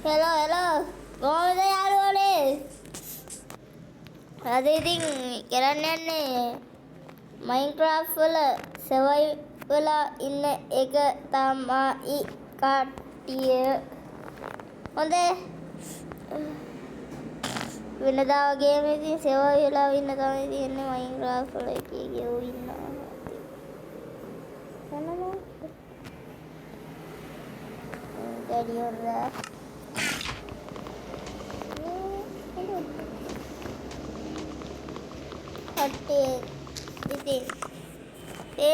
hello. කොහොමද යාළුවනේ? අද ඉතින් කරන්න යන්නේ Minecraft වල survive වෙලා ඉන්න එක තමයි කට්ටිය. හොඳේ. වෙනදා වගේම ඉතින් survive වෙලා ඉන්න තමයි තියෙන්නේ Minecraft වල එකේ ගෙවු ඉන්නවා. Daddy order. Hati, ini,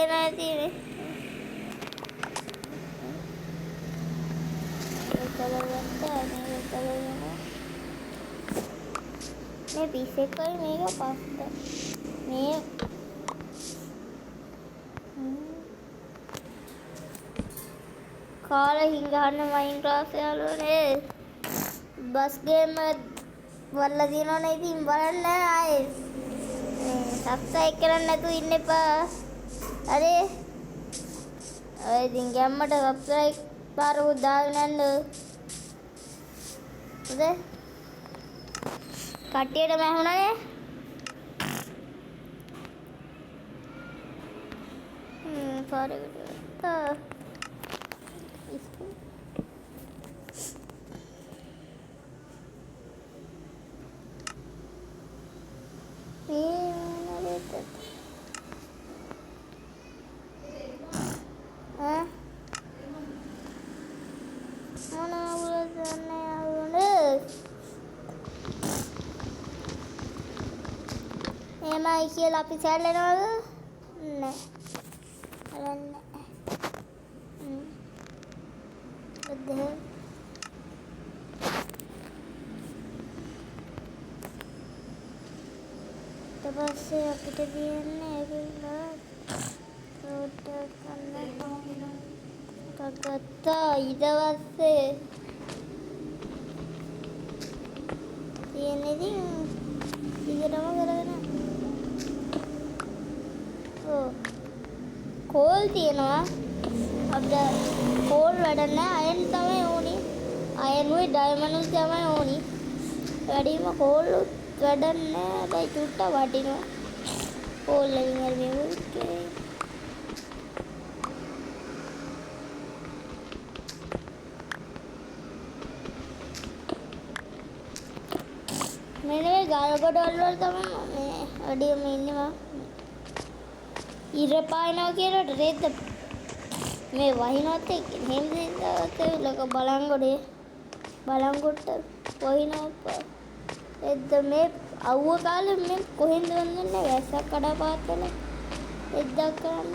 nanti ni. Kalau benda ni, kalau mana? Ni bisa kau mega pasta. Ni. කාලා හිඟහන්න Minecraft යාළුවනේ බස් ගේම් වල දිනවනේ ඉතින් බලන්න ආයේ සබ්ස්ක්‍රයිබ් කරන්න නැතුව ඉන්න එපා හරි ඔය ඉතින් ගැම්මට සබ්ස්ක්‍රයිබ් පාරව දාගෙන යන්න හොඳ කට්ටියටම ඇහුණානේ පාරකට Emang isi lapis salen apa? Nah, betul. Terus kita biarnya kita udah kata ida wase ini ding tiga nama gara-gara oh coal තියෙනවා අපිට coal වැඩ නැහැ iron තමයි ඕනි iron උයි diamond උයි තමයි ඕනි වැඩිම coal වැඩ නැහැ බයි චුට්ට වටිනවා coal වලින් හරි මේක मैंने गालगोडल वल තමයි මේ අඩියම ඉන්නවා ඉර පායනවා කියලා රෙද්ද මේ වහිනවත් එක්ක එහෙම දෙන්නත් ලක බලංගොඩට වහිනවා එද්ද මේ අවුව කාලේ මේ කොහෙන්ද වන්නේ වැස්සක් කඩා පාත්තලා එද්දක් කරන්න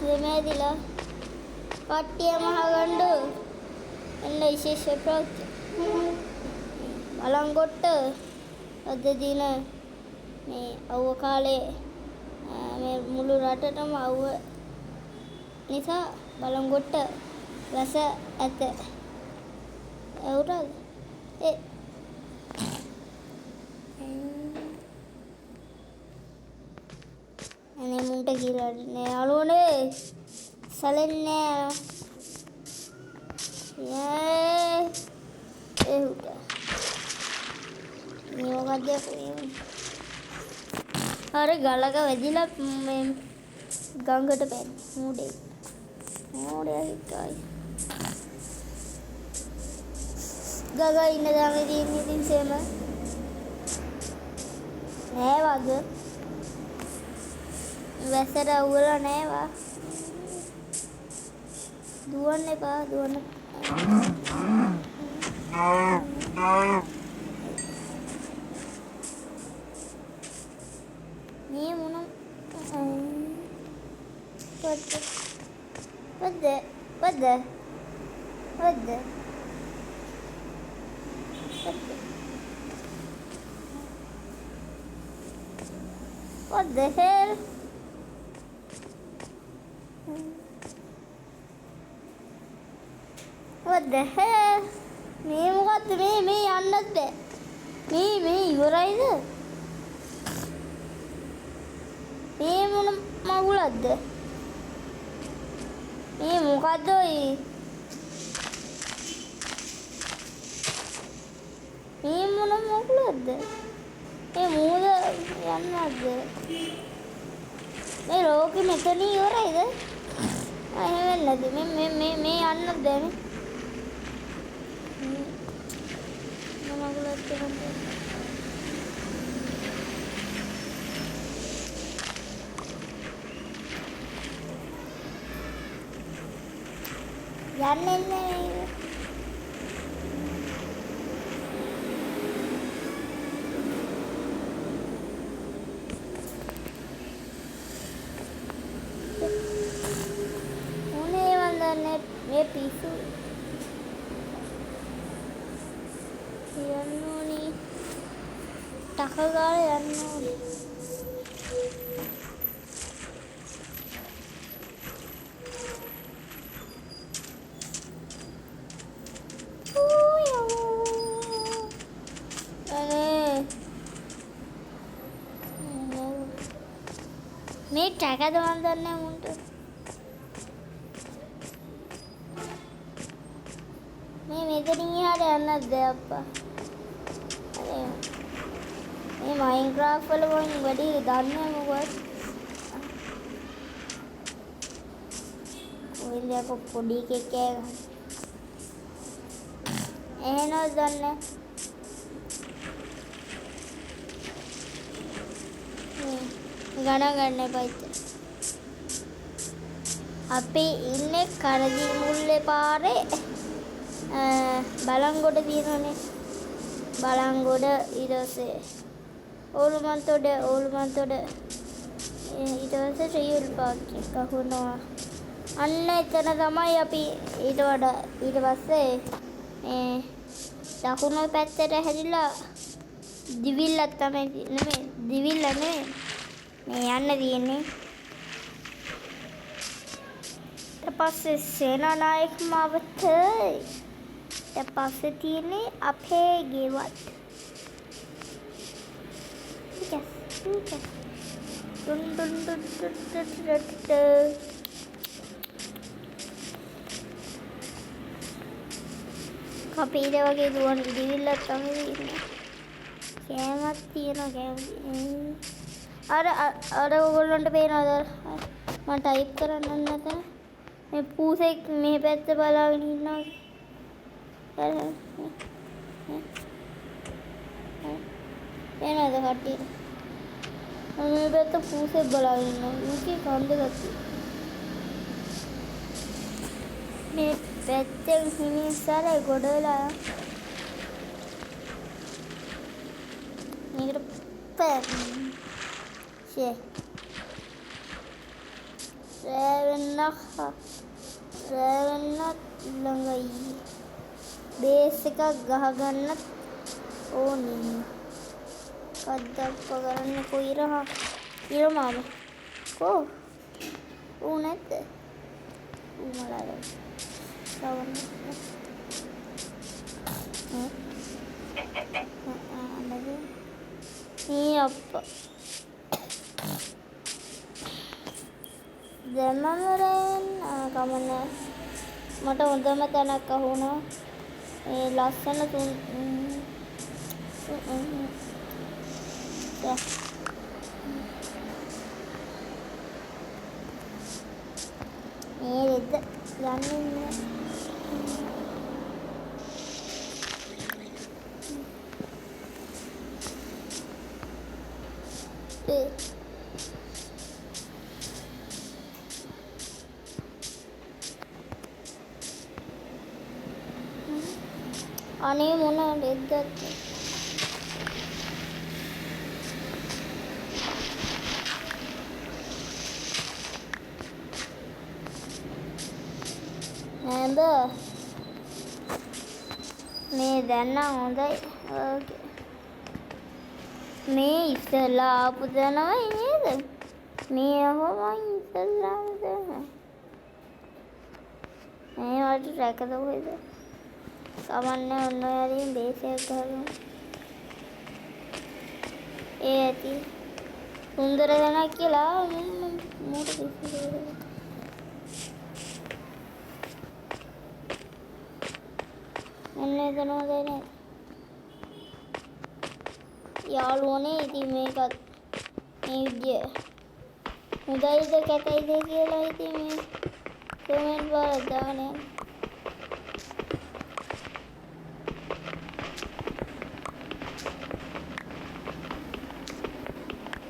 දෙමෙදිලා කට්ටිය මහගණ්ඩු එන්න විශේෂ ප්‍රවෘත්ති බලංගොඩට අද දින මේ අවුව කාලේ මේ මුළු රටටම අවුව නිසා බලංගොඩට රස ඇත එවුරද අනේ මුන්ට කියලා නේ යාළුවනේ සැලෙන්නේ යේ එහුට මේ මොකක්ද අර ගලක වැදිලා මේ ගඟට පැන්නේ මෝඩේ හිටයි ගග ඉන්න ගමේ තියෙන ඉතින් සේම නෑ වගේ වැසට අවුලා නෑවා දුවන්න එපා දුවන්න මේ මොන What the hell? What the hell? මේ මොකද්ද මේ යන්නත් බෑ මේ ඉවරයිද මේ මොන මගුලක්ද මේ මොකද්ද ඔය මේ මොන මොකලද? මේ මූද යන්නද? මේ රෝගි මෙතන ඉවරයිද? එහෙම නැද්ද? මේ යන්නද දැන්? මොනගලත් කරන්නේ? යන්නේ නැහැ. මොනේ වන්දන්නේ මේ පිස්සු. යන්න ඕනේ. ටක ගාලා යන්න ඕනේ. මේ ටැකද වන්දන්නේ මුන්ට. මේ මෙතනින් එහාට යන්නද අප්පා. අනේ මේ මයින්ක්‍රාෆ්ට් වල වයින් වැඩි දන්නේ මොකද? ඔයලක පොඩි කෙකේ එහෙනවද දන්නේ? ගණන් ගන්න එපා ඉතින්. අපි ඉන්නේ කරදී මුල්ලේ පාරේ බලංගොඩ තියෙනනේ. බලංගොඩ ඊට පස්සේ ඕලුමන්තොඩ ඊට පස්සේ ශ්‍රීවිල් පාර්ක් එක වුණා. අන්න එතන තමයි අපි ඊට පස්සේ දකුණු පැත්තට හැරිලා දිවිල්ලක් තමයි දිවිල්ල නෙමෙයි මේ යන්න තියෙන්නේ. ඊට පස්සේ සේනානායක මාවත ඊට පස්සේ තියෙන්නේ අපේ ගෙවල්. කපීද වගේ දුවන දිවිල්ලක් තමයි ඉන්නේ. කෑමක් තියෙනවා අර ඔයගොල්ලන්ට පේනවද? මම ටයිප් කරන්න නැත. මේ පූසෙක් මේ පැත්ත බලාගෙන ඉන්නවා. පේනවද කට්ටියට? මේ පැත්ත පූසෙක් බලාගෙන ඉන්නවා. මේකේ කන්ද ගත්තා. මේ පැත්තෙන් හිමිස්සාර ගොඩ වෙලා මේකට රැවෙන්නත් ළඟයි. බේස් එකක් ගහගන්නත් ඕනේ. කද්දප්ප කරන්න ඉරමාම කෝ ඌ නැද්ද? ඌ මලාද? මේ අප්පා දැමමරෙන් කමන්නේ මට හොඳම තැනක් අහුණා. ඒ ලස්සන මේ රෙද්ද යන්නේ අනේ මොන රෙද්දක්ද? නේද? මේ දැන් නම් හොඳයි. ඕකේ. මේ ඉස්සලා ආපු දනවයි නේද? මේ අහවයි ඉස්සලාම දනවයි. මේ වලට රැකද කොහෙද? කමන්නේ ඔන්න ඔයාලින් බේස් එකක් ගහගමු. ඒ ඇති සුන්දර දනක් කියලා මෝට පිස්සු. එන්න එතන හොඳයි නේද? යාළුවනේ ඉතින් මේකත් මේ විදිය හොඳයිද කැතයිද කියලා ඉතින් මේ කමෙන්ට් වල දාන්න.